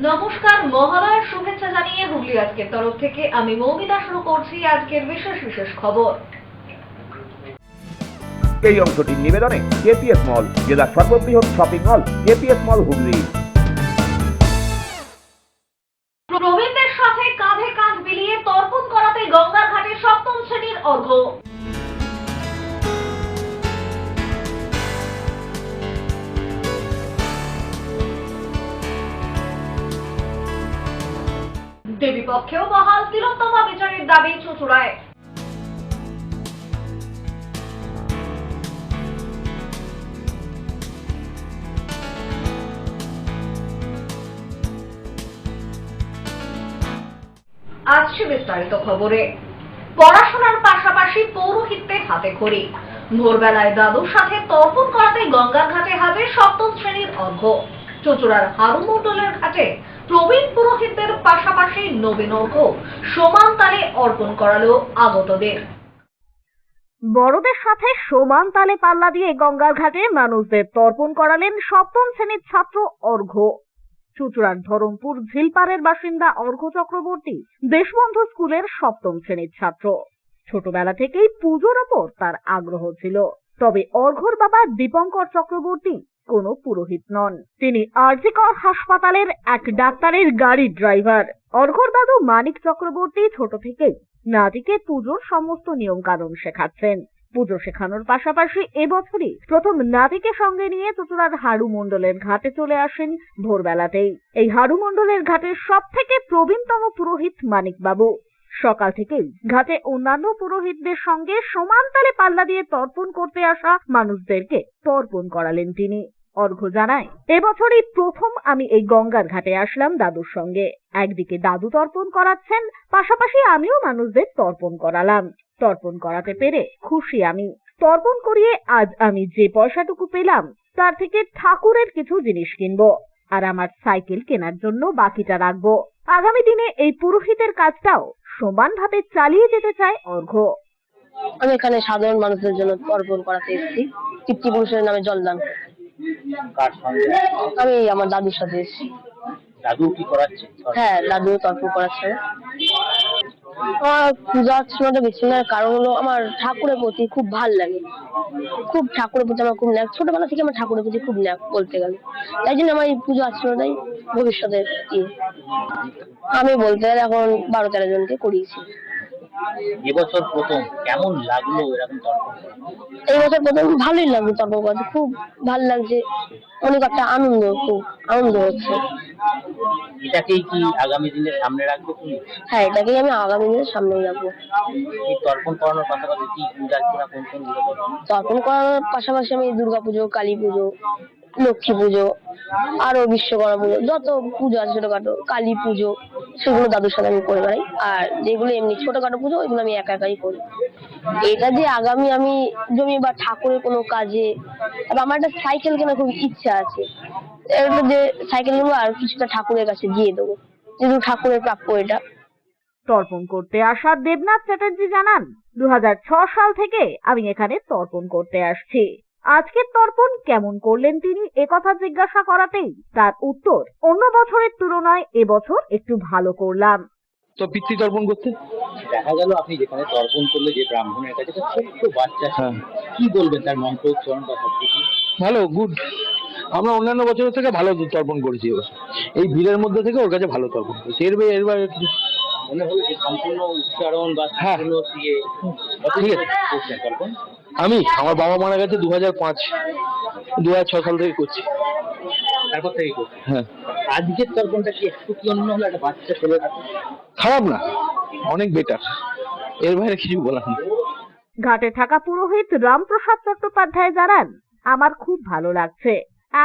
নমস্কার, মহালয়ার শুভেচ্ছা জানিয়ে হুগলি আজকের তরফ থেকে আমি মৌমিতা শুরু করছি আজকের বিশেষ খবর। এই অংশটির নিবেদনে কেপিএস মল, জেলার সর্ববৃহৎ শপিং মল কেপিএস মল হুগলি। প্রবীণদের সাথে কাঁধে কাঁধ মিলিয়ে তর্পণ করাতে গঙ্গার ঘাটে সপ্তম শ্রেণীর অর্ঘ্য। দেবী পক্ষেও বহাল তিলোত্তমা বিচারের দাবি চুঁচুড়ায়। আসছে বিস্তারিত খবরে। পড়াশোনার পাশাপাশি পৌরোহিত্যের হাতে খড়ি। ভোরবেলায় দাদুর সাথে তর্পণ করাতে গঙ্গার ঘাটে হাজির সপ্তম শ্রেণীর অর্ঘ্য। চুঁচুড়ার হারু মণ্ডলের ঘাটে প্রবীণ পুরোহিতদের পাশাপাশি নবীন অর্ঘ্য সমান তালে অর্পণ করালো আগতদের। বড়দের সাথে সমান তালে পাল্লা দিয়ে গঙ্গার ঘাটে মানুষদের তর্পণ করালেন সপ্তম শ্রেণীর ছাত্র অর্ঘ্য। চুঁচুড়ার ধরমপুর ঝিলপাড়ের বাসিন্দা অর্ঘ্য চক্রবর্তী দেশবন্ধু স্কুলের সপ্তম শ্রেণীর ছাত্র। ছোটবেলা থেকেই পুজোর ওপর তার আগ্রহ ছিল। তবে অর্ঘ্যর বাবা দীপঙ্কর চক্রবর্তী কোনো পুরোহিত নন, তিনি আরজি কর হাসপাতালের এক ডাক্তারের গাড়ির ড্রাইভার। অর্ঘ্যর দাদু মানিক চক্রবর্তী ছোট থেকেই নাতিকে পুজোর সমস্ত নিয়ম কানুন শেখাচ্ছেন। পুজো শেখানোর পাশাপাশি এবছরই প্রথম নাতিকে সঙ্গে নিয়ে চুঁচুড়ার হারু মণ্ডলের ঘাটে চলে আসেন ভোরবেলাতেই। এই হারু মণ্ডলের ঘাটের সব থেকে প্রবীণতম পুরোহিত মানিক বাবু। সকাল থেকেই ঘাটে অন্যান্য পুরোহিতদের সঙ্গে সমান তালে পাল্লা দিয়ে তর্পণ করতে আসা মানুষদেরকে তর্পণ করালেন তিনি। অর্ঘ্য জানায়, এবছরই প্রথম আমি এই গঙ্গার ঘাটে আসলাম দাদুর সঙ্গে। একদিকে দাদু তর্পণ করাচ্ছেন, পাশাপাশি আমিও মানুষদের তর্পণ করালাম। তর্পণ করাতে পেরে খুশি আমি। তর্পণ করিয়ে আজ আমি যে পয়সাটুকু পেলাম তার থেকে ঠাকুরের কিছু জিনিস কিনবো, আর আমার সাইকেল কেনার জন্য বাকিটা রাখবো। আগামী দিনে এই পুরোহিতের কাজটাও সমানভাবে চালিয়ে যেতে চায় অর্ঘ্য। আমি এখানে সাধারণ মানুষদের জন্য তর্পণ করাতে এসেছি, পিতৃপুরুষের নামে জলদান। কার সঙ্গে? আমি আমার দাদুর সাথে এসেছি। দাদু কি করাচ্ছে? হ্যাঁ, দাদু তর্পণ করাচ্ছে। আমার পূজা অর্চনাটা বেছে নেওয়ার কারণ হলো আমার ঠাকুরের প্রতি খুব ভাল লাগে। খুব ঠাকুরের প্রতি আমার খুব ন্যাক, ছোটবেলা থেকে আমার ঠাকুরের প্রতি খুব ন্যাক বলতে গেলে। তাই জন্য আমার এই পুজো অর্চনাটাই ভবিষ্যতের আমি বলতে গেলে এখন 12-13 জনকে করিয়েছি। এবছর প্রথম কেমন লাগলো এরকম তর্পণ? এই বছর প্রথম ভালোই লাগলো তর্পণ করতে, খুব ভালো লাগছে। অনেক একটা আনন্দ, খুব আনন্দ হচ্ছে। এটাকেই কি আগামী দিনে সামনে রাখবে তুমি? হ্যাঁ, এটাকেই আমি আগামী দিনে সামনেই রাখবো। এই তর্পণ করানোর পাশাপাশি কি পূজা অর্চনা কোনগুলো করো? তর্পণ করানোর পাশাপাশি আমি দুর্গাপুজো, কালী পুজো, লক্ষ্মী পুজো, আরো বিশ্বকর্মা পুজো, যত পুজো আছে ছোটখাটো, কালী পুজো, সেগুলো দাদুর সাথে আমি করে বেড়াই। আর যেগুলো এমনি ছোটখাটো পুজো, ওইগুলো আমি একা একাই করি। এটা যে আগামী আমি জমি বা ঠাকুরের কোনো কাজে, আমার একটা সাইকেল কেনার খুব ইচ্ছা আছে। এটা যে সাইকেল নেবো আর কিছুটা ঠাকুরের কাছে দিয়ে দেবো, যেহেতু ঠাকুরের প্রাপ্য এটা। তর্পণ করতে আসা দেবনাথ চ্যাটার্জি জানান, 2006 সাল থেকে আমি এখানে তর্পণ করতে আসছি। আজকের তর্পণ কেমন করলেন তিনি একথা জিজ্ঞাসা করাতেই তার উত্তর, অন্য বছরের তুলনায় এবছর একটু ভালো করলাম। তো পিতৃতর্পণ করতে দেখা গেল আপনি যেখানে তর্পণ করলে যে ব্রাহ্মণের কাছে একটা ছোট্ট বাচ্চা, কি বলবেন তার মন্ত্র উচ্চারণ বা সবকিছু? ভালো, গুড। আমরা অন্যান্য বছরের থেকে ভালো তর্পণ করেছি এবার। এই ভিড়ের মধ্যে থেকে ওর কাছে ভালো তর্পণ করেছি। এরবার মনে হলো যে সম্পূর্ণ উচ্চারণ বা হ্যাঁ। সম্পূর্ণ দিয়ে ঠিক আছে। করছেন তর্পণ? আমার বাবা মারা গেছে 2006 সাল থেকে করছি। তারপর থেকে করছেন? হ্যাঁ। আজকের তর্পণটা কি একটু কি অন্য হলো? একটা বাচ্চা ছেলে থাকে, খারাপ না, অনেক বেটার। এর বাইরে কিছু বলার নেই। ঘাটে থাকা পুরোহিত রামপ্রসাদ চট্টোপাধ্যায় জানান, আমার খুব ভালো লাগছে।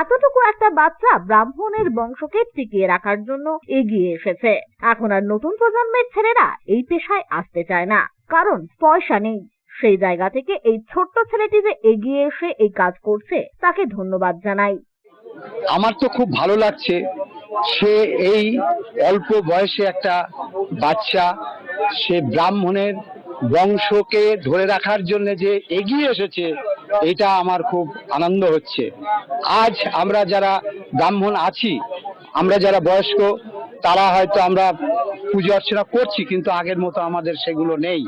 এতটুকু একটা বাচ্চা ব্রাহ্মণের বংশকে টিকিয়ে রাখার জন্য এগিয়ে এসেছে। এখন আর নতুন প্রজন্মের ছেলেরা এই পেশায় আসতে চায় না, কারণ পয়সা নেই। সেই জায়গা থেকে এই ছোট্ট ছেলেটি যে এগিয়ে এসে এই কাজ করছে, তাকে ধন্যবাদ জানাই। আমার তো খুব ভালো লাগছে। সে এই অল্প বয়সে একটা বাচ্চা, সে ব্রাহ্মণের বংশকে ধরে রাখার জন্য যে এগিয়ে এসেছে, এটা আমার খুব আনন্দ হচ্ছে। আজ আমরা যারা ব্রাহ্মণ আছি, আমরা যারা বয়স্ক তারা হয়তো আমরা পুজো অর্চনা করছি, কিন্তু আগের মতো আমাদের সেগুলো নেই।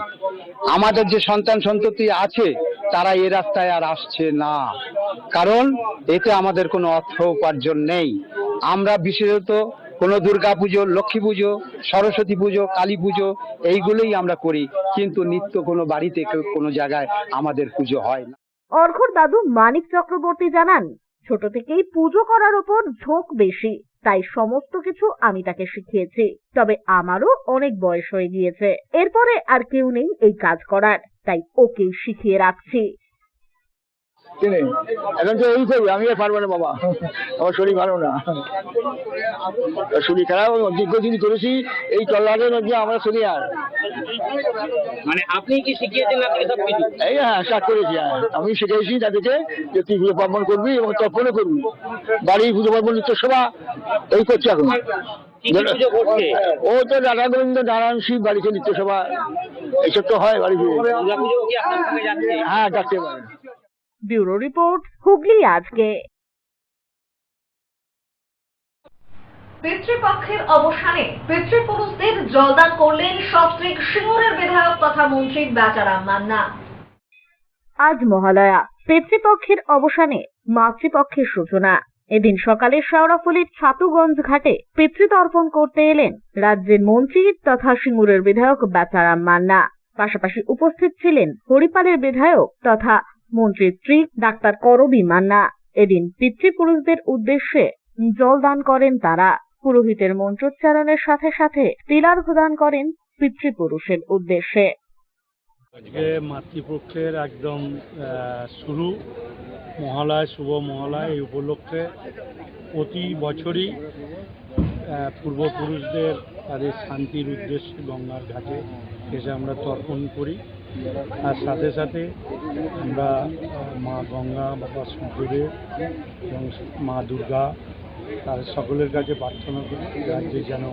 আমাদের যে সন্তান সন্ততি আছে তারা এ রাস্তায় আর আসছে না, কারণ এতে আমাদের কোনো অর্থ উপার্জন নেই। আমরা বিশেষত কোনো দুর্গা পুজো, লক্ষ্মী পুজো, সরস্বতী পুজো, কালী পুজো এইগুলোই আমরা করি, কিন্তু নিত্য কোনো বাড়িতে কোনো জায়গায় আমাদের পুজো হয় না। অর্ঘ্যর দাদু মানিক চক্রবর্তী জানান, ছোট থেকেই পুজো করার উপর ঝোঁক বেশি, তাই সমস্ত কিছু আমি তাকে শিখিয়েছি। তবে আমারও অনেক বয়স হয়ে গিয়েছে, এরপরে আর কেউ নেই এই কাজ করার, তাই ওকেই শিখিয়ে রাখছি। এখন তো এই করি, আমি আর পারবো না বাবা, আমার শরীর ভালো না, শরীর খারাপ। দীর্ঘদিন করেছি এই তল্লাটের মধ্যে আমরা শরীর আর মানে আপনি কি শিখিয়েছেন আপনি সবকিছু? এই হ্যাঁ স্টার্ট করেছি। আমি শিখেছি তাদেরকে যে তুই পুজো পার্বণ করবি এবং তর্পণও করবি, বাড়ির পুজো পার্বণ নিত্য সেবা এই করছে এখন। কি কি পুজো করছে? ও তো রাধা গোবিন্দ, নারায়ণ, শিব, বাড়িতে নিত্য সেবা এইসব তো হয় বাড়িতে। দুর্গা পুজো কি আপনার সঙ্গে যাচ্ছে? হ্যাঁ ডাকতে পারে। ব্যুরো রিপোর্ট, হুগলি আজকে। পিতৃপক্ষের অবসানে পিতৃপুরুষদের জলদান করলেন সস্ত্রীক সিঙ্গুরের বিধায়ক তথা মন্ত্রী বেচারাম মান্না। আজ মহালয়া, পিতৃপক্ষের অবসানে মাতৃপক্ষের সূচনা। এদিন সকালে শেওড়াফুলির ছাতুগঞ্জ ঘাটে পিতৃতর্পণ করতে এলেন রাজ্যের মন্ত্রী তথা সিঙ্গুরের বিধায়ক বেচারাম মান্না। পাশাপাশি উপস্থিত ছিলেন হরিপালের বিধায়ক তথা মন্ত্রীর স্ত্রী ডাক্তার করবী মান্না। এদিন পিতৃপুরুষদের উদ্দেশ্যে জল দান করেন তারা। পুরোহিতের মন্ত্রোচ্চারণের সাথে সাথে তিলার্ঘ্য দান করেন পিতৃপুরুষের উদ্দেশ্যে। আজকে মাতৃপক্ষের একদম শুরু মহালয়, শুভ মহালয়। এই উপলক্ষে প্রতি বছরই পূর্বপুরুষদের তাদের শান্তির উদ্দেশ্যে গঙ্গার ঘাটে এসে আমরা তর্পণ করি। আর সাথে সাথে আমরা মা গঙ্গা, বাবা শঙ্করদেব এবং মা দুর্গা তার সকলের কাছে প্রার্থনা করি রাজ্যে যেন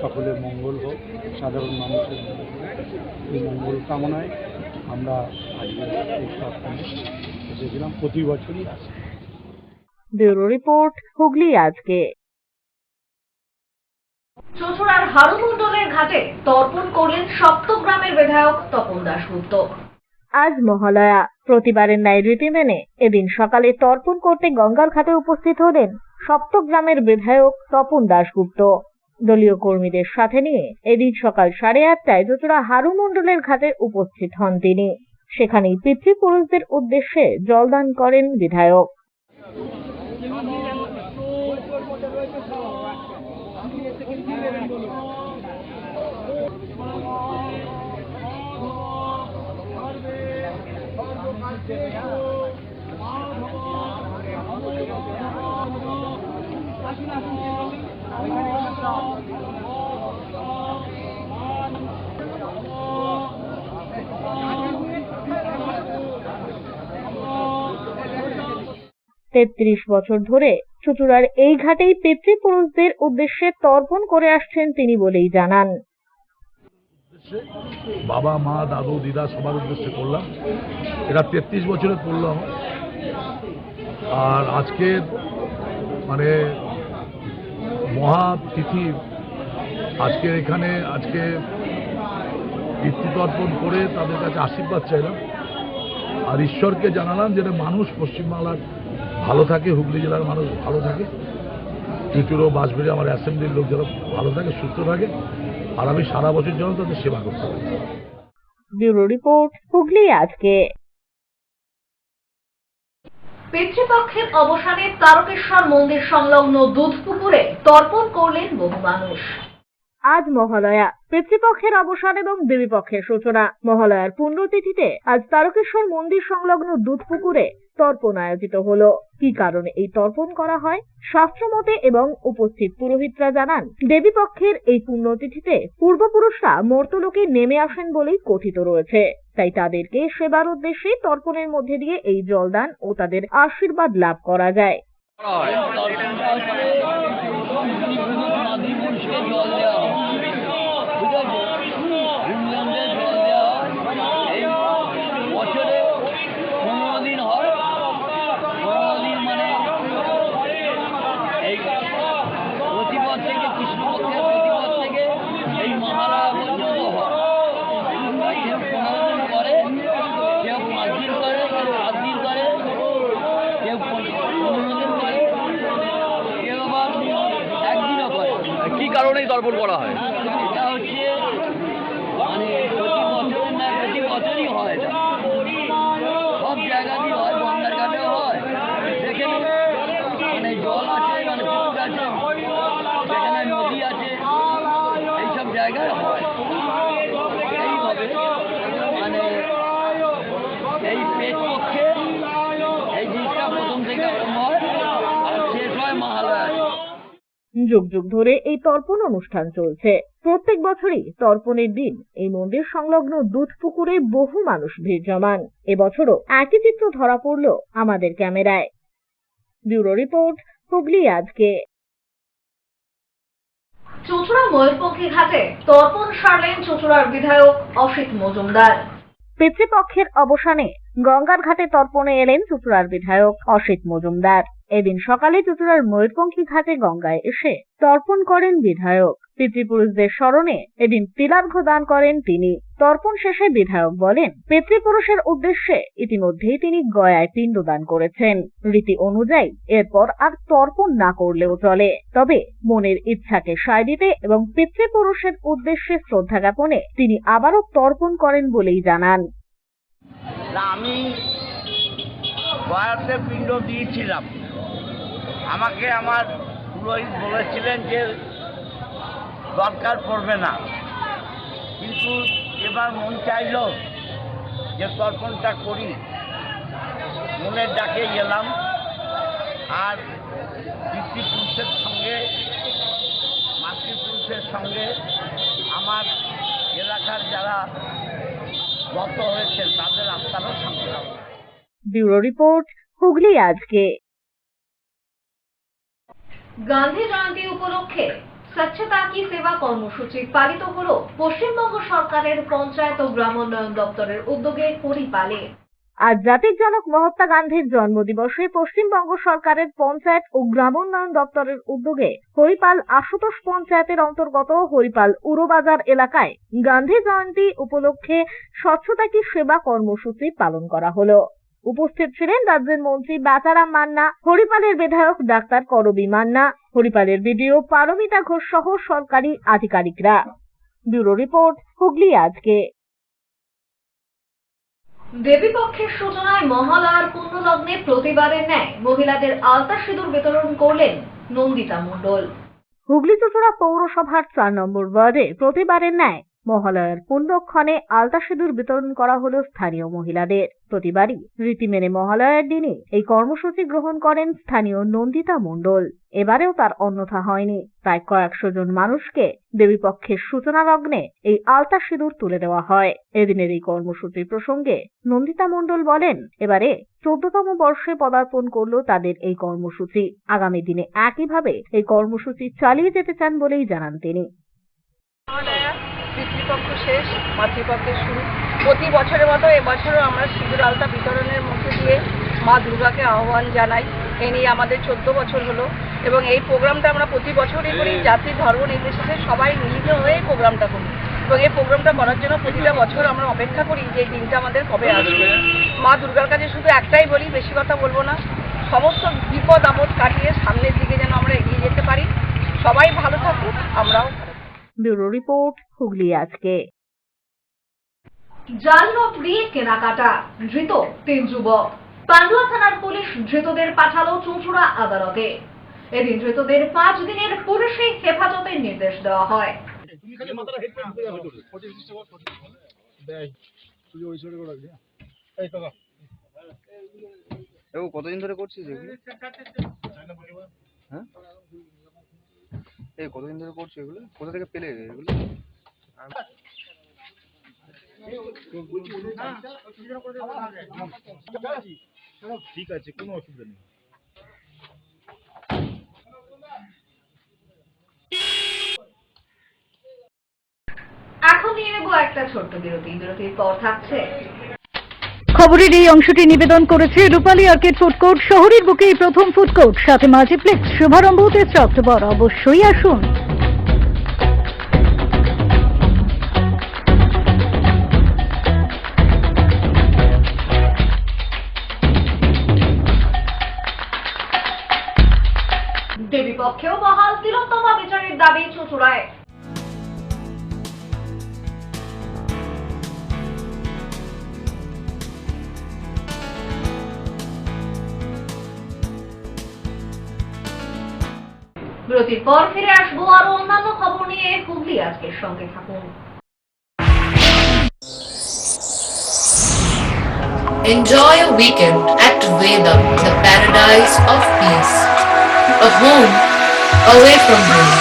সকলের মঙ্গল হোক, সাধারণ মানুষের মঙ্গল হোক। এই মঙ্গল কামনায় আমরা আজকে এই তর্পণে এসেছিলাম, প্রতি বছরই আসি। ব্যুরো রিপোর্ট, হুগলি আজকে। চুঁচুড়ার হারুমণ্ডলের ঘাটে তর্পণ করলেন সপ্তগ্রামের বিধায়ক তপন দাশগুপ্ত। আজ মহালয়া, প্রতিবারের ন্যায় রীতি মেনে এদিন সকালে তর্পণ করতে গঙ্গার ঘাটে উপস্থিত হলেন সপ্তগ্রামের বিধায়ক তপন দাশগুপ্ত। দলীয় কর্মীদের সাথে নিয়ে এদিন সকাল 8:30টায় চুঁচুড়া হারুমণ্ডলের ঘাটে উপস্থিত হন তিনি। সেখানেই পিতৃপুরুষদের উদ্দেশ্যে জলদান করেন বিধায়ক। তেত্রিশ বছর ধরে চুঁচুড়ার এই ঘাটেই পিতৃপুরুষদের উদ্দেশ্যে তর্পণ করে আসছেন তিনি বলেই জানান। বাবা, মা, দাদু, দিদা সবার উদ্দেশ্যে করলাম। এটা 33 বছরের করলাম। আর আজকের মানে মহাতিথি, আজকের এখানে আজকে পিতৃতর্পণ করে তাদের কাছে আশীর্বাদ চাইলাম। আর ঈশ্বরকে জানালাম যেটা মানুষ পশ্চিমবাংলার ভালো থাকে, হুগলি জেলার মানুষ ভালো থাকে, চুঁচুড়ো, বাঁশবেড়িয়া আমার অ্যাসেম্বলির লোক যারা ভালো থাকে, সুস্থ থাকে, আর আমি সারা বছর যেন তাদের সেবা করতে পারি। ব্যুরো রিপোর্ট, হুগলি আজকে। পিতৃপক্ষের অবসানে তারকেশ্বর মন্দির সংলগ্ন দুধপুকুরে তর্পণ করলেন বহু মানুষ। আজ মহালয়া, পিতৃপক্ষের অবসান এবং দেবীপক্ষের সূচনা। মহালয়ার পুণ্যতিথিতে আজ তারকেশ্বর মন্দির সংলগ্ন দুধপুকুরে তর্পণ আয়োজিত হলো। কি কারণে এই তর্পণ করা হয় শাস্ত্রমতে এবং উপস্থিত পুরোহিতরা জানান, দেবীপক্ষের এই পুণ্যতিথিতে পূর্বপুরুষরা মর্ত্যলোকে নেমে আসেন বলেই কথিত রয়েছে। তাই তাদেরকে সেবার উদ্দেশ্যে তর্পণের মধ্যে দিয়ে এই জলদান ও তাদের আশীর্বাদ লাভ করা যায়। কারণেই তর্পণ করা হয়? এটা হচ্ছে মানে প্রতি বছরই হয় এটা, সব জায়গাতেই হয়, গঙ্গার ঘাটেও হয়, যেখানে মানে জল আছে, মানে পুকুর আছে, যেখানে নদী আছে, এইসব জায়গায় হয়। এইভাবে মানে এই পেট পক্ষে এই জিনিসটা প্রথম থেকে আরম্ভ হয় আর শেষ হয় মহালয়া। যুগ যুগ ধরে এই তর্পণ অনুষ্ঠান চলছে। প্রত্যেক বছরই তর্পণের দিন এই মন্দির সংলগ্ন দুধ পুকুরে বহু মানুষ ভিড় জমান। এবছরও একই চিত্র ধরা পড়ল আমাদের ক্যামেরায়। ব্যুরো রিপোর্ট, হুগলি আজকে। চুঁচুড়া ময়ূরপঙ্খী ঘাটে তর্পণ সারলেন চুঁচুড়ার বিধায়ক অসিত মজুমদার। পিতৃপক্ষের অবসানে গঙ্গার ঘাটে তর্পণে এলেন চুঁচুড়ার বিধায়ক অসিত মজুমদার। এদিন সকালে চুঁচুড়ার ময়ূরপঙ্খী ঘাটে গঙ্গায় এসে তর্পণ করেন বিধায়ক। পিতৃপুরুষদের স্মরণে এদিন তিলার্ঘ্য দান করেন তিনি। তর্পণ শেষে বিধায়ক বলেন, পিতৃপুরুষের উদ্দেশ্যে ইতিমধ্যেই তিনি গয়ায় পিণ্ডদান করেছেন। রীতি অনুযায়ী এরপর আর তর্পণ না করলেও চলে, তবে মনের ইচ্ছাকে সায় দিতে এবং পিতৃপুরুষের উদ্দেশ্যে শ্রদ্ধা জ্ঞাপনে তিনি আবারও তর্পণ করেন বলেই জানান। আমি গয়াতে পিণ্ড দিয়েছিলাম, আমাকে আমার পুরোহিত বলেছিলেন যে দরকার পড়বে না, কিন্তু এবার মন চাইল যে তর্পণটা করি, মনের ডাকে গেলাম। আর পিতৃপুরুষের সঙ্গে মাতৃপুরুষের সঙ্গে আমার এলাকার যারা গত হয়েছে তাদের আত্মারও শান্তি হবে। ব্যুরো রিপোর্ট, হুগলি আজকে। গান্ধী জয়ন্তী উপলক্ষে স্বচ্ছতা কি সেবা কর্মসূচি পালিত হলো পশ্চিমবঙ্গ সরকারের পঞ্চায়েত ও গ্রামোন্নয়ন দপ্তরের উদ্যোগে হরিপালে। আজ জাতির জনক মহাত্মা গান্ধীর জন্মদিবসে পশ্চিমবঙ্গ সরকারের পঞ্চায়েত ও গ্রামোন্নয়ন দপ্তরের উদ্যোগে হরিপাল আশুতোষ পঞ্চায়েতের অন্তর্গত হরিপাল উরোবাজার এলাকায় গান্ধী জয়ন্তী উপলক্ষে স্বচ্ছতা কি সেবা কর্মসূচি পালন করা হলো। উপস্থিত ছিলেন রাজ্যের মন্ত্রী বাচারাম মান্না, হরিপালের বিধায়ক ডাক্তার করবী মান্না, হরিপালের বিডিও পারমিতা ঘোষ সহ সরকারি আধিকারিকরা। ব্যুরো রিপোর্ট, হুগলি আজকে। দেবীপক্ষের সূচনায় মহালয়ার পুণ্যলগ্নে প্রতিবারের ন্যায় মহিলাদের আলতা সিঁদুর বিতরণ করলেন নন্দিতা মণ্ডল। হুগলি চুঁচুড়া পৌরসভার 4 নম্বর ওয়ার্ডে প্রতিবারের ন্যায় মহালয়ার পুণ্যক্ষণে আলতা সিঁদুর বিতরণ করা হলো স্থানীয় মহিলাদের। প্রতিবারই রীতি মেনে মহালয়ার দিনে এই কর্মসূচি গ্রহণ করেন স্থানীয় নন্দিতা মণ্ডল। এবারেও তার অন্যথা হয়নি। প্রায় কয়েকশো জন মানুষকে দেবীপক্ষের সূচনা লগ্নে এই আলতা সিঁদুর তুলে দেওয়া হয়। এদিনের এই কর্মসূচি প্রসঙ্গে নন্দিতা মণ্ডল বলেন, এবারে 14তম বর্ষে পদার্পণ করল তাদের এই কর্মসূচি। আগামী দিনে একইভাবে এই কর্মসূচি চালিয়ে যেতে চান বলেই জানান তিনি। পিতৃপক্ষ শেষ, মাতৃপক্ষের শুরু। প্রতি বছরের মতো এবছরও আমরা সিঁদুর আলতা বিতরণের মধ্যে দিয়ে মা দুর্গাকে আহ্বান জানাই। এই নিয়ে আমাদের 14 বছর হলো এবং এই প্রোগ্রামটা আমরা প্রতি বছরই করি। জাতি ধর্ম নির্বিশেষে সবাই মিলিত হয়ে এই প্রোগ্রামটা করি এবং এই প্রোগ্রামটা করার জন্য প্রতিটা বছর আমরা অপেক্ষা করি যে এই দিনটা আমাদের কবে আসবে। মা দুর্গার কাছে শুধু একটাই বলি, বেশি কথা বলবো না, সমস্ত বিপদ আপদ কাটিয়ে সামনের দিকে যেন আমরা এগিয়ে যেতে পারি। সবাই ভালো থাকুক, আমরাও। ব্যুরো রিপোর্ট, হুগলি আজকে। জাল নোট দিয়ে কেনাকাটা, ধৃত 3 যুবক। পান্ডুয়া থানার পুলিশ ধৃতদের পাঠালো চুঁচুড়া আদালতে। এদিন ধৃতদের 5 দিনের পুলিশি হেফাজতের নির্দেশ দেওয়া হয়। কতদিন ধরে করছিস এগুলো? হ্যাঁ, এই কতদিন ধরে করছো এগুলো? কোথা থেকে পেলে এগুলো? ঠিক আছে, কোনো অসুবিধা নেই। এখন নিয়ে নেব একটা ছোট্ট বিরতি। বিরতির পর থাকছে খবরের এই অংশটি নিবেদন করেছে রূপালী আর্কেড ফুড কোর্ট, শহরের বুকেই প্রথম ফুড কোর্ট, সাথে মাল্টিপ্লেক্স। শুভারম্ভ 23 অক্টোবর, অবশ্যই আসুন। দেবীপক্ষেও বহাল তিলোত্তমা বিচারের দাবি চুঁচুড়ায়। বিরতির পর ফিরে আসবো আরো অন্যান্য খবর নিয়ে। হুগলি আজকের সঙ্গে থাকুন। Enjoy a weekend at Vedam, the paradise of peace. A home away from home.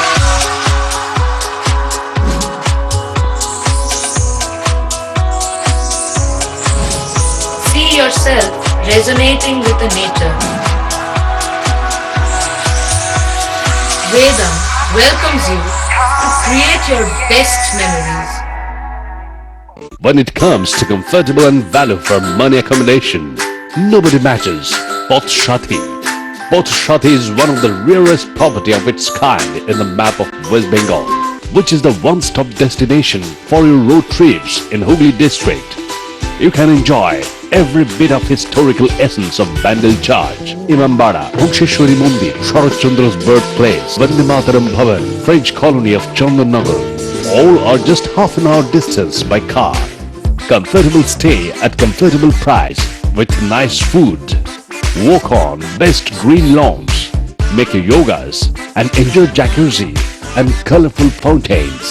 See yourself resonating with the nature. Vedam welcomes you to create your best memories. When it comes to comfortable and value for money accommodation, nobody matches Poth Shati. Poth Shati is one of the rarest property of its kind in the map of West Bengal, which is the one-stop destination for your road trips in Hooghly district. You can enjoy every bit of historical essence of Bandel Church, Imambara, Bhuksheshwari Mandir, Sharat Chandra's birthplace, Vande Mataram Bhavan, French colony of Chandannagar. All are just half an hour distance by car. Comfortable stay at comfortable price with nice food. Walk on best green lawns, make your yogas and enjoy jacuzzi and colorful fountains.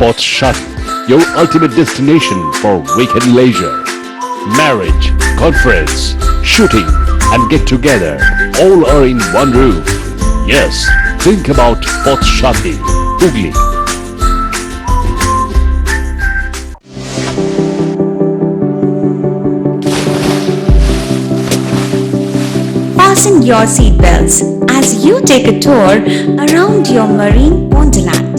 Poth Shati, your ultimate destination for weekend leisure. Marriage, conference, shooting and get together all are in one roof. Yes, think about Poth Shati, Hooghly. Fasten your seatbelts as you take a tour around your marine wonderland.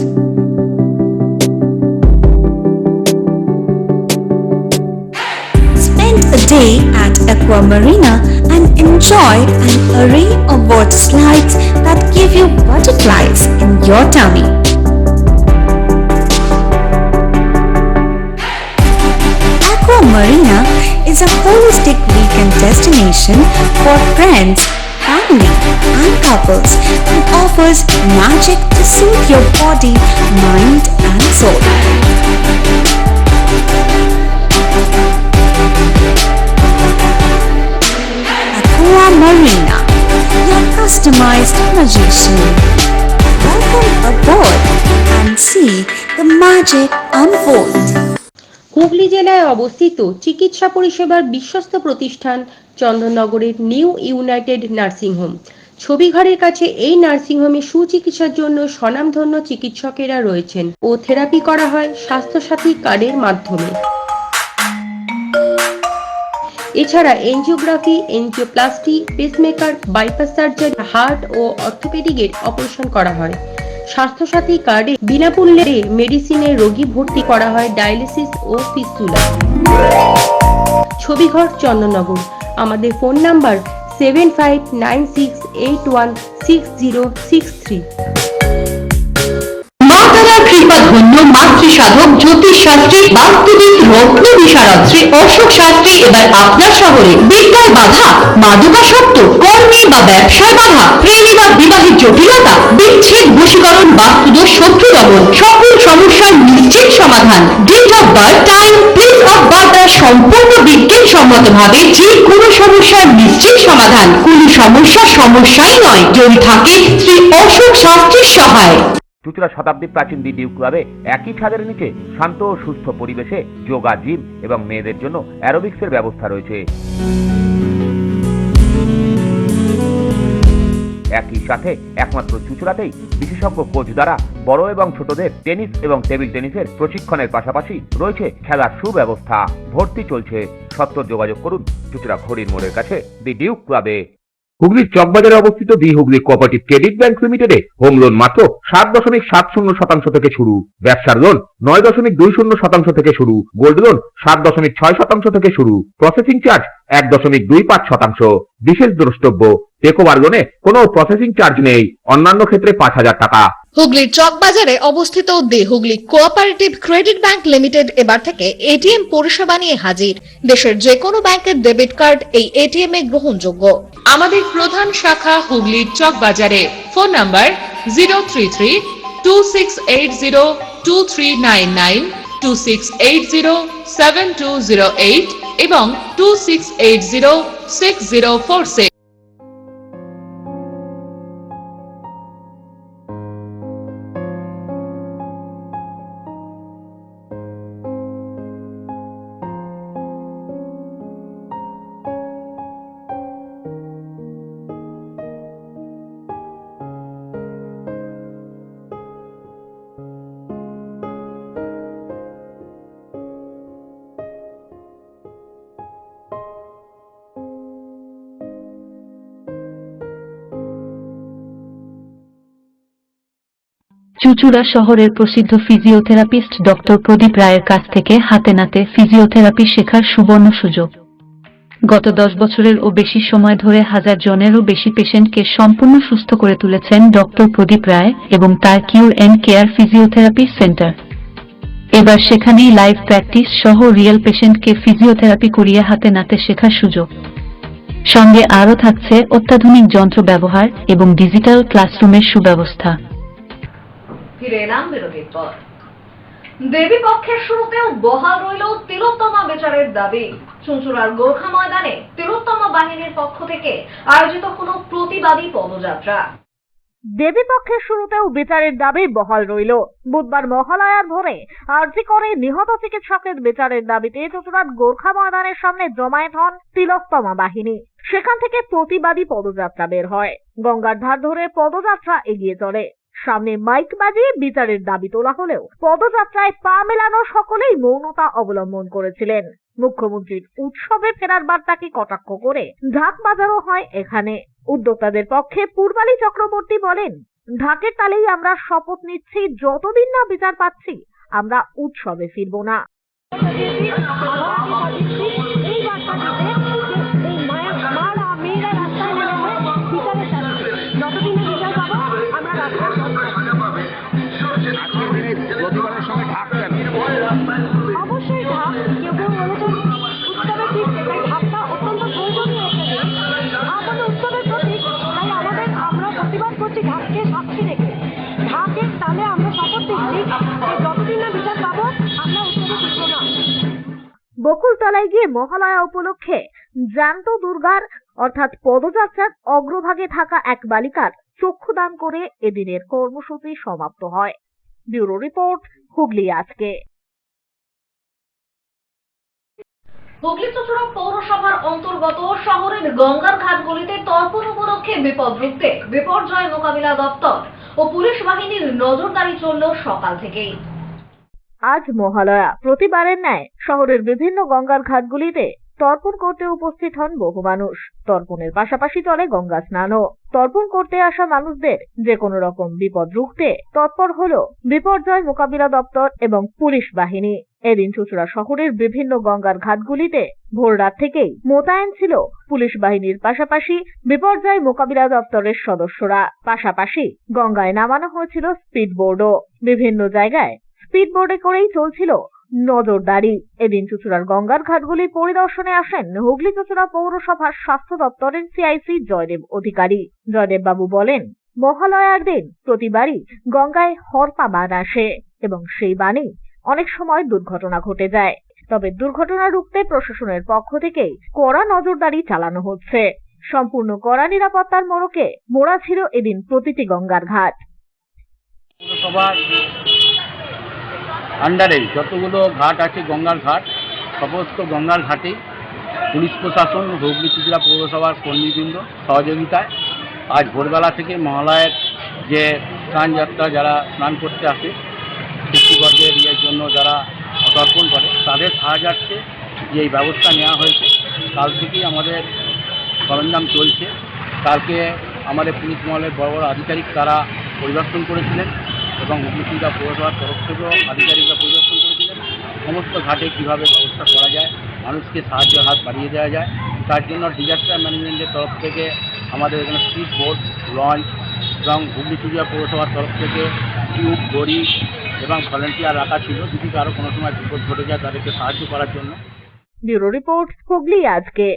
Spend a day at Aqua Marina and enjoy an array of water slides that give you butterflies in your tummy. Aqua Marina is a holistic weekend destination for friends, family and couples and offers magic to soothe your body, mind and soul. Aqua Marina, your customized magician. Welcome aboard and see the magic unfold. Hooghly জেলায় অবস্থিত চিকিৎসা পরিষেবার বিশ্বস্ত প্রতিষ্ঠান চন্দননগরের new United nursing home. ছবিঘরের কাছে এই nursing হোমে সুচিকিৎসার জন্য স্বনামধন্য চিকিৎসকেরা রয়েছেন ও থেরাপি করা হয় স্বাস্থ্যসাথী কার্ডের মাধ্যমে। এছাড়া angiography, angioplasty, pacemaker, bypass surgery, heart ও অর্থোপেডিকের অপারেশন করা হয়। স্বাস্থ্যসাথী কার্ডে বিনামূল্যে মেডিসিনের রোগী ভর্তি করা হয় ডায়ালিসিস ও ফিস্টুলা। ছবিঘর চন্দননগর। আমাদের ফোন নাম্বার 7596816063। কৃপা ধন্য মাতৃ সাধক জ্যোতিষ শাস্ত্রী, বাস্তুবিদ, রত্ন বিশারদ শ্রী অশোক শাস্ত্রী এবার আপনার শহরে। বিদ্যায় বাধা, মাদকাসক্ত, কর্মে বা ব্যবসায় বাধা, প্রেমে বা বিবাহের জটিলতা, বিচ্ছেদ, বশীকরণ, বাস্তুদোষ, শত্রু দমন, সকল সমস্যার নিশ্চিত সমাধান। Date of birth, time, place of birth দ্বারা সম্পূর্ণ বিজ্ঞানসম্মত ভাবে যে কোনো সমস্যার নিশ্চিত সমাধান। কোন সমস্যাই নয় যদি থাকে শ্রী অশোক শাস্ত্রীর সহায়। চুঁচুড়া শতাব্দী প্রাচীন দি ডিউ ক্লাবে একই ছাদের নিচে শান্ত ও সুস্থ পরিবেশে যোগা, জিম এবং মেয়েদের জন্য অ্যারোবিক্সের ব্যবস্থা রয়েছে। একই সাথে একমাত্র চুঁচুড়াতেই বিশেষজ্ঞ কোচ দ্বারা বড় এবং ছোটদের টেনিস এবং টেবিল টেনিসের প্রশিক্ষণের পাশাপাশি রয়েছে খেলার সুব্যবস্থা। ভর্তি চলছে, সত্বর যোগাযোগ করুন চুঁচুড়া ঘড়ির মোড়ের কাছে দি ডিউ ক্লাবে। হুগলির চকবাজারে অবস্থিত the Hooghly cooperative credit bank লিমিটেডে হোম লোন মাত্র 7.70% থেকে শুরু, ব্যবসার লোন 9.20% থেকে শুরু, গোল্ড লোন 7.6% থেকে শুরু, প্রসেসিং চার্জ 1.25%। বিশেষ দ্রষ্টব্য, টেকো বার্গনে কোনো প্রসেসিং চার্জ নেই, অন্যান্য ক্ষেত্রে 5,000 টাকা। হুগলির চকবাজারে অবস্থিত the Hooghly cooperative credit bank limited এবার থেকে এটিএম পরিষেবা নিয়ে হাজির। দেশের যে কোনো ব্যাংকের ডেবিট কার্ড এই এটিএম এ গ্রহণযোগ্য। আমাদের প্রধান শাখা হুগলির চকবাজারে। ফোন নাম্বার 033-2680-2399, 2680-7208 এবং 2680-6046। চুঁচুড়া শহরের প্রসিদ্ধ ফিজিওথেরাপিস্ট ডক্টর প্রদীপ রায়ের কাছ থেকে হাতে নাতে ফিজিওথেরাপি শেখার সুবর্ণ সুযোগ। গত 10 বছরের ও বেশি সময় ধরে 1000 জনেরও বেশি পেশেন্টকে সম্পূর্ণ সুস্থ করে তুলেছেন ডক্টর প্রদীপ রায় এবং তার কিউর এন্ড কেয়ার ফিজিওথেরাপি সেন্টার। এবার সেখানেই লাইভ প্র্যাকটিস সহ রিয়েল পেশেন্টকে ফিজিওথেরাপি করিয়ে হাতে নাতে শেখার সুযোগ। সঙ্গে আরও থাকছে অত্যাধুনিক যন্ত্র ব্যবহার এবং ডিজিটাল ক্লাসরুমের সুব্যবস্থা। ফিরে এলাম বিরতির পর। দেবী পক্ষের শুরুতেও বহাল রইল তিলোত্তমা বিচারের দাবি। চুঁচুড়ার গোর্খা ময়দানে তিলোত্তমা বাহিনীর পক্ষ থেকে আয়োজিত হলো প্রতিবাদী পদযাত্রা। দেবী পক্ষের শুরুতেও বিচারের দাবি বহাল রইল। বুধবার মহালয়ার ভোরে আরজি করে নিহত চিকিৎসকের বিচারের দাবিতে চুঁচুড়ার গোর্খা ময়দানের সামনে জমায়েত হন তিলোত্তমা বাহিনী। সেখান থেকে প্রতিবাদী পদযাত্রা বের হয়। গঙ্গার ধার ধরে পদযাত্রা এগিয়ে চলে। সামনে মাইক বাজিয়ে বিচারের দাবি তোলা হলেও পদযাত্রায় পা মেলানো সকলেই মৌনতা অবলম্বন করেছিলেন। মুখ্যমন্ত্রীর উৎসবে ফেরার বার্তাকে কটাক্ষ করে ঢাক বাজানো হয় এখানে। উদ্যোক্তাদের পক্ষে পূর্বালী চক্রবর্তী বলেন, ঢাকের তালেই আমরা শপথ নিচ্ছি, যতদিন না বিচার পাচ্ছি আমরা উৎসবে ফিরব না। অবশ্যই ঢাক, কেউ কেউ বলেছেন উৎসবের দিক, তাই ঢাকটা অত্যন্ত প্রয়োজনীয় একটা দিক। আমাদের উৎসবের প্রতীক, তাই আমরা প্রতিবাদ করছি ঢাককে সাক্ষী রেখে। ঢাকের তালে আমরা শপথ দিচ্ছি যে যতদিন না বিচার পাবো আমরা উৎসবে ফিরব না। বকুলতলায় গিয়ে মহালয়া উপলক্ষে জ্যান্ত দুর্গার অর্থাৎ পদযাত্রার অগ্রভাগে থাকা এক বালিকার চক্ষুদান করে এদিনের কর্মসূচি সমাপ্ত হয়। ব্যুরো রিপোর্ট, হুগলি আজকে। হুগলি চুঁচুড়া পৌরসভার অন্তর্গত শহরের গঙ্গার ঘাটগুলিতে তর্পণ উপলক্ষে বিপদ রুখতে বিপর্যয় মোকাবিলা দপ্তর ও পুলিশ বাহিনীর নজরদারি চলল সকাল থেকেই। আজ মহালয়া। প্রতিবারের ন্যায় শহরের বিভিন্ন গঙ্গার ঘাটগুলিতে তর্পণ করতে উপস্থিত হন বহু মানুষ। তর্পণের পাশাপাশি চলে গঙ্গা স্নানও। তর্পণ করতে আসা মানুষদের যে কোনো রকম বিপদ রুখতে তৎপর হলো বিপর্যয় মোকাবিলা দপ্তর এবং পুলিশ বাহিনী। এদিন চুঁচুড়া শহরের বিভিন্ন গঙ্গার ঘাটগুলিতে ভোররাত থেকেই মোতায়েন ছিল পুলিশ বাহিনীর পাশাপাশি বিপর্যয় মোকাবিলা দপ্তরের সদস্যরা। পাশাপাশি গঙ্গায় নামানো হয়েছিল স্পিডবোর্ডও। বিভিন্ন জায়গায় স্পিডবোর্ডে করেই চলছিল নজরদারি। এদিন চুঁচুড়ার গঙ্গার ঘাটগুলি পরিদর্শনে আসেন হুগলি চুঁচুড়া পৌরসভার স্বাস্থ্য দপ্তরের সিআইসি জয়দেব অধিকারী। জয়দেব বাবু বলেন, মহালয়ার দিন প্রতিবারই গঙ্গায় হরপা বান আসে এবং সেই বানেই অনেক সময় দুর্ঘটনা ঘটে যায়। তবে দুর্ঘটনা রুখতে প্রশাসনের পক্ষ থেকে কড়া নজরদারি চালানো হচ্ছে। সম্পূর্ণ কড়া নিরাপত্তার মোড়কে মোড়া ছিল এদিন প্রতিটি গঙ্গার ঘাট। আন্ডারে যতগুলো ঘাট আছে গঙ্গার ঘাট, সমস্ত গঙ্গার ঘাটে পুলিশ প্রশাসন হুগলি চুঁচুড়া পৌরসভার কর্মীবৃন্দ সহযোগিতায় আজ ভোরবেলা থেকে মহালয়ের যে স্নান যাত্রা যারা স্নান করতে আসে পিতৃগণের ইয়ের জন্য যারা তর্পণ করে তাদের সাহায্যার্থে যে এই ব্যবস্থা নেওয়া হয়েছে। কাল থেকেই আমাদের সরঞ্জাম চলছে। কালকে আমাদের পুলিশ মহলের বড় বড় আধিকারিক তারা পরিদর্শন করেছিলেন এবং হুগলি চুঁচুড়া পৌরসভার তরফ থেকেও আধিকারিকরা পরিদর্শন করেছিলেন। সমস্ত ঘাটে কীভাবে ব্যবস্থা করা যায়, মানুষকে সাহায্যের হাত বাড়িয়ে দেওয়া যায়, তার জন্য ডিজাস্টার ম্যানেজমেন্টের তরফ থেকে আমাদের এখানে স্পিড বোট, লঞ্চ এবং হুগলি চুচুড়া পৌরসভার তরফ থেকে টিউব, দড়ি এবং ভলেন্টিয়ার রাখা ছিল, যদি কারো কোনো সময় বিপদ ঘটে যায় তাদেরকে সাহায্য করার জন্য। ব্যুরো রিপোর্ট, হুগলি আজকে।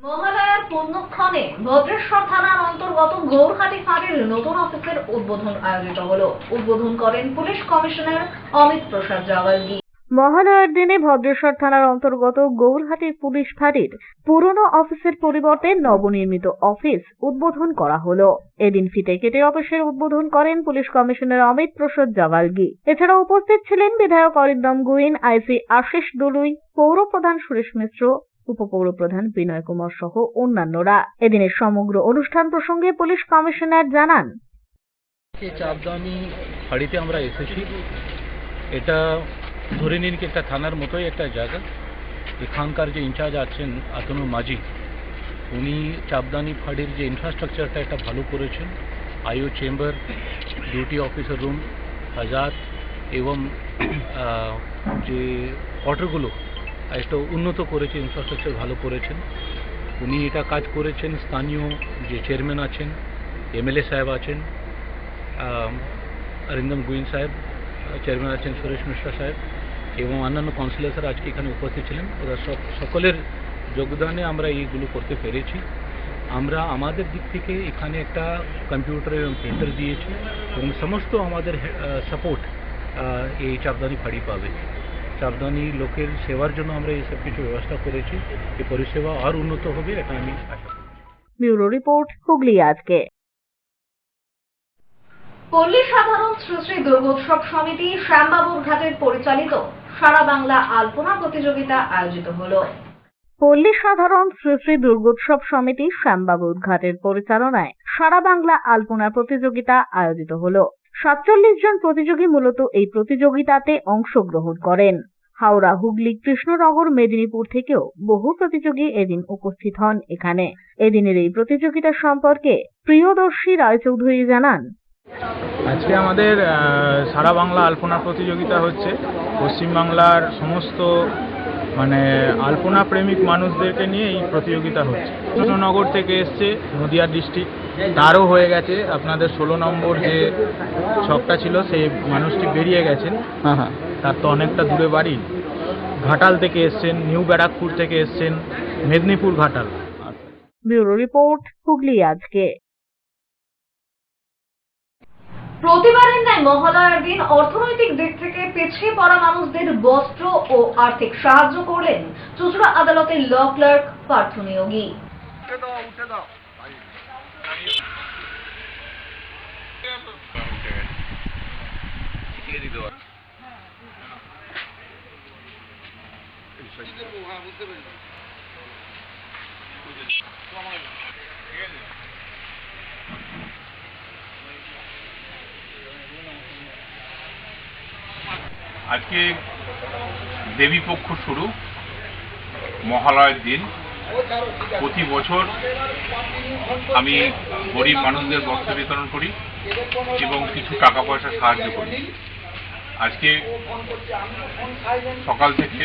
মহালয়ার পুণ্যক্ষণে ভদ্রেশ্বর থানার অন্তর্গত গৌরহাটি ফাঁড়ির নতুন অফিসের উদ্বোধন আয়োজিত হলো। উদ্বোধন করেন পুলিশ কমিশনার অমিত প্রসাদ জাওয়ালগি। মহালয়ার দিনে ভদ্রেশ্বর থানার অন্তর্গত গৌরহাটি পুলিশ ফাঁড়ির পুরনো অফিসের পরিবর্তে নবনির্মিত অফিস উদ্বোধন করা হলো। এদিন ফিতে কেটে অফিসের উদ্বোধন করেন পুলিশ কমিশনার অমিত প্রসাদ জাওয়ালগি। এছাড়া উপস্থিত ছিলেন বিধায়ক অরিন্দম গুইন, আইসি আশিস দলুই, পৌর প্রধান সুরেশ মিশ্র, উপপৌর প্রধান বিনয় কুমার সহ অন্যান্যরা। এদিনের সমগ্র অনুষ্ঠান প্রসঙ্গে পুলিশ কমিশনার জানান, চাপদানি ফাঁড়িতে আমরা এসেছি। এটা ধরে নিন কি একটা থানার মতোই একটা জায়গা। এখানকার যে ইনচার্জ আছেন আতনু মাঝি, উনি চাপদানি ফাঁড়ির যে ইনফ্রাস্ট্রাকচারটা এটা ভালো করেছেন। IO chamber, duty officer room, আজাদ এবং যে কোয়ার্টারগুলো একটা উন্নত করেছে, ইনফ্রাস্ট্রাকচার ভালো করেছেন। উনি এটা কাজ করেছেন। স্থানীয় যে চেয়ারম্যান আছেন, এমএলএ সাহেব আছেন, অরিন্দম গুইন সাহেব, চেয়ারম্যান আছেন সুরেশ মিশ্রা সাহেব এবং অন্যান্য কাউন্সিলররা আজকে এখানে উপস্থিত ছিলেন। ওরা সকলের যোগদানে আমরা এইগুলো করতে পেরেছি। আমরা আমাদের দিক থেকে এখানে একটা কম্পিউটার এবং প্রিন্টার দিয়েছি এবং সমস্ত আমাদের সাপোর্ট এই চাপদানি ফাঁড়ি পাবে। চাপদানি লোকের সেবার জন্য আমরা এই সব কিছু ব্যবস্থা করেছি। এই পরিষেবা আর উন্নত হবে, এটা আমি আশা করি। ব্যুরো রিপোর্ট, হুগলি আজকে। পল্লী সাধারণ শ্রী শ্রী দুর্গোৎসব সমিতি শ্যামবাবুর ঘাটের পরিচালিত সারা বাংলা আলপনা প্রতিযোগিতা আয়োজিত হলো। পল্লী সাধারণ শ্রী শ্রী দুর্গোৎসব সমিতি শ্যামবাবুর ঘাটের পরিচালনায় সারা বাংলা আলপনা প্রতিযোগিতা আয়োজিত হলো। 47 জন প্রতিযোগী মূলত এই প্রতিযোগিতাতে অংশগ্রহণ করেন। হাওড়া, হুগলি, কৃষ্ণনগর, মেদিনীপুর থেকেও বহু প্রতিযোগী এদিন উপস্থিত হন এখানে। এদিনের এই প্রতিযোগিতা সম্পর্কে প্রিয়দর্শী রায়চৌধুরী জানান, আজকে আমাদের সারা বাংলা আলপনা প্রতিযোগিতা হচ্ছে। পশ্চিমবাংলার সমস্ত আলপনা প্রেমিক মানুষদেরকে নিয়ে এই প্রতিযোগিতা হচ্ছে। কৃষ্ণনগর থেকে এসছে, নদিয়া ডিস্ট্রিক্ট, তারও হয়ে গেছে। আপনাদের 16 নম্বর যে ছকটা ছিল সেই মানুষটি বেরিয়ে গেছেন, তার তো অনেকটা দূরে বাড়ি। ঘাটাল থেকে এসছেন, নিউ ব্যারাকপুর থেকে এসছেন, মেদিনীপুর ঘাটাল। ব্যুরো রিপোর্ট, হুগলি আজকে। প্রতিবারের ন্যায় মহালয়ার দিন অর্থনৈতিক দিক থেকে পিছিয়ে পড়া মানুষদের বস্ত্র ও আর্থিক সাহায্য করলেন চুঁচুড়া আদালতের ল ক্লার্ক পার্থ নিয়োগী। আজকে দেবী পক্ষ শুরু, মহালয়ার দিন। প্রতি বছর আমি গরিব মানুষদের বস্ত্র বিতরণ করি এবং কিছু টাকা পয়সা সাহায্য করি। আজকে সকাল থেকে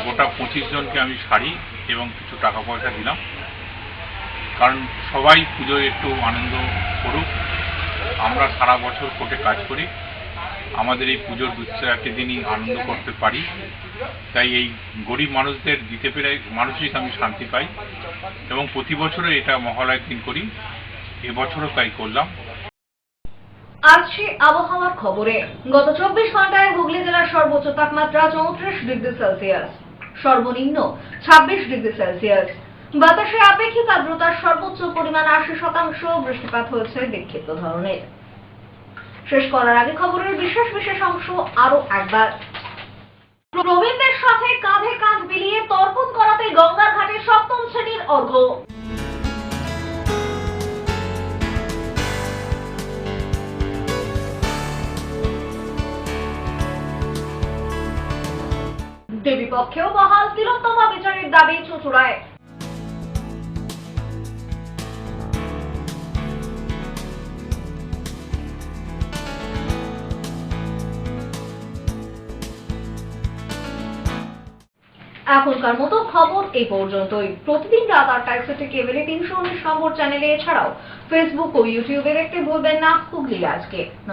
গোটা 25 জনকে আমি শাড়ি এবং কিছু টাকা পয়সা দিলাম, কারণ সবাই পুজোয় একটু আনন্দ করুক। আমরা সারা বছর কোর্টে কাজ করি, আমাদের এই পুজোর 2-4টি দিনই আনন্দ করতে পারি, তাই এই গরিব মানুষদের দিতে পেরে মানসিক আমি শান্তি পাই এবং প্রতি বছরে এটা মহালয়ার দিন করি। এবছরও তাই করলাম। আসছে আবহাওয়ার খবরে। গত 24 ঘন্টায় হুগলি জেলার সর্বোচ্চ তাপমাত্রা 34 ডিগ্রি সেলসিয়াস, সর্বনিম্ন 26 ডিগ্রি সেলসিয়াস। বাতাসে আপেক্ষিক আর্দ্রতার সর্বোচ্চ পরিমাণ 80%। বৃষ্টিপাত হয়েছে বিক্ষিপ্ত ধরনের। শেষ করার আগে খবরের বিশেষ অংশ আরো একবার। প্রবীণদের সাথে কাঁধে কাঁধ মিলিয়ে তর্পণ করাতে গঙ্গার ঘাটে 7ম শ্রেণীর অর্ঘ্য। দেবী পক্ষেও বহাল তিলোত্তমা বিচারের দাবি চুঁচুড়ায়। এখনকার মতো খবর এই পর্যন্তই। প্রতিদিন রাত 8টায় সিটি কেবলে 319 নম্বর চ্যানেলে, এছাড়াও ফেসবুক ও ইউটিউবে দেখতে ভুলবেন না হুগলি আজকে।